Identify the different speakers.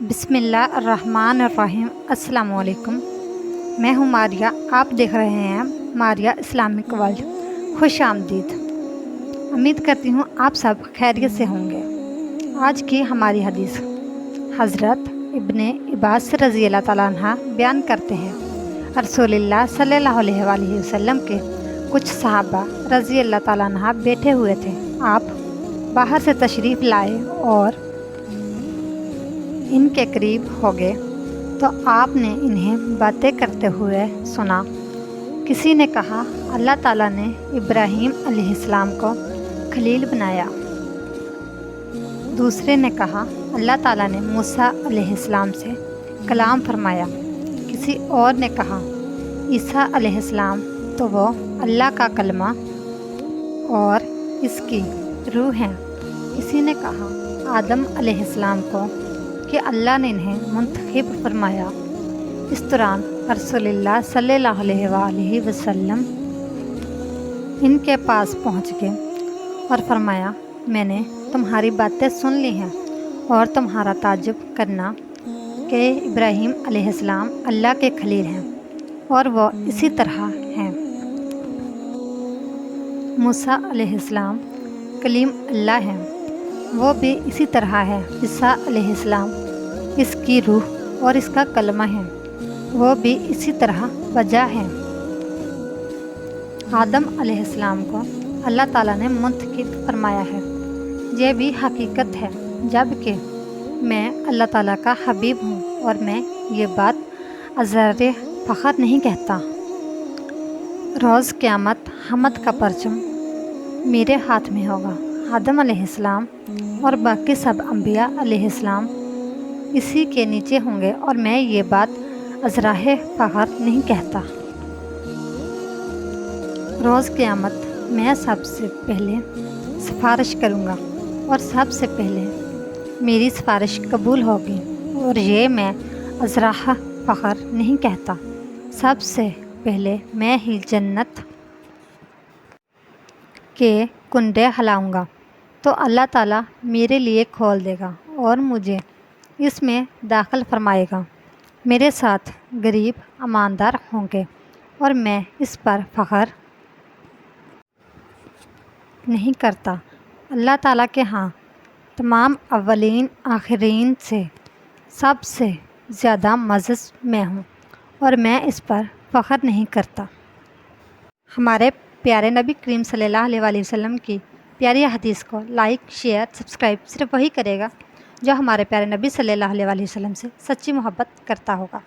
Speaker 1: بسم اللہ الرحمن الرحیم۔ السلام علیکم، میں ہوں ماریہ، آپ دیکھ رہے ہیں ماریہ اسلامک ورلڈ۔ خوش آمدید۔ امید کرتی ہوں آپ سب خیریت سے ہوں گے۔ آج کی ہماری حدیث حضرت ابن عباس رضی اللہ تعالیٰ عنہ بیان کرتے ہیں، رسول اللہ صلی اللہ علیہ وآلہ وسلم کے کچھ صحابہ رضی اللہ تعالیٰ عنہ بیٹھے ہوئے تھے۔ آپ باہر سے تشریف لائے اور ان کے قریب ہو گئے تو آپ نے انہیں باتیں کرتے ہوئے سنا۔ کسی نے کہا اللہ تعالیٰ نے ابراہیم علیہ السلام کو خلیل بنایا۔ دوسرے نے کہا اللہ تعالیٰ نے موسیٰ علیہ السلام سے کلام فرمایا۔ کسی اور نے کہا عیسیٰ علیہ السلام تو وہ اللہ کا کلمہ اور اس کی روح ہیں۔ کسی نے کہا آدم علیہ السلام کو کہ اللہ نے انہیں منتخب فرمایا۔ اس دوران رسول اللہ صلی اللہ علیہ وآلہ وسلم ان کے پاس پہنچ گئے اور فرمایا میں نے تمہاری باتیں سن لی ہیں اور تمہارا تعجب کرنا کہ ابراہیم علیہ السلام اللہ کے خلیل ہیں اور وہ اسی طرح ہیں۔ موسیٰ علیہ السلام کلیم اللہ ہیں، وہ بھی اسی طرح ہے۔ عیسیٰ علیہ السلام اس کی روح اور اس کا کلمہ ہے، وہ بھی اسی طرح وجہ ہے۔ آدم علیہ السلام کو اللہ تعالیٰ نے منتخب فرمایا ہے، یہ بھی حقیقت ہے، جبکہ میں اللہ تعالیٰ کا حبیب ہوں اور میں یہ بات ازر فخر نہیں کہتا۔ روز قیامت حمد کا پرچم میرے ہاتھ میں ہوگا۔ آدم علیہ السلام اور باقی سب انبیاء علیہ السلام اسی کے نیچے ہوں گے اور میں یہ بات ازراہ فخر نہیں کہتا۔ روز قیامت میں سب سے پہلے سفارش کروں گا اور سب سے پہلے میری سفارش قبول ہوگی، اور یہ میں ازراہ فخر نہیں کہتا۔ سب سے پہلے میں ہی جنت کے کنڈے ہلاؤں گا تو اللہ تعالیٰ میرے لیے کھول دے گا اور مجھے اس میں داخل فرمائے گا۔ میرے ساتھ غریب ایماندار ہوں گے اور میں اس پر فخر نہیں کرتا۔ اللہ تعالیٰ کے ہاں تمام اولین آخرین سے سب سے زیادہ معزز میں ہوں اور میں اس پر فخر نہیں کرتا۔ ہمارے پیارے نبی کریم صلی اللہ علیہ وآلہ وسلم کی پیاری حدیث کو لائک، شیئر، سبسکرائب صرف وہی کرے گا جو ہمارے پیارے نبی صلی اللہ علیہ وآلہ وسلم سے سچی محبت کرتا ہوگا۔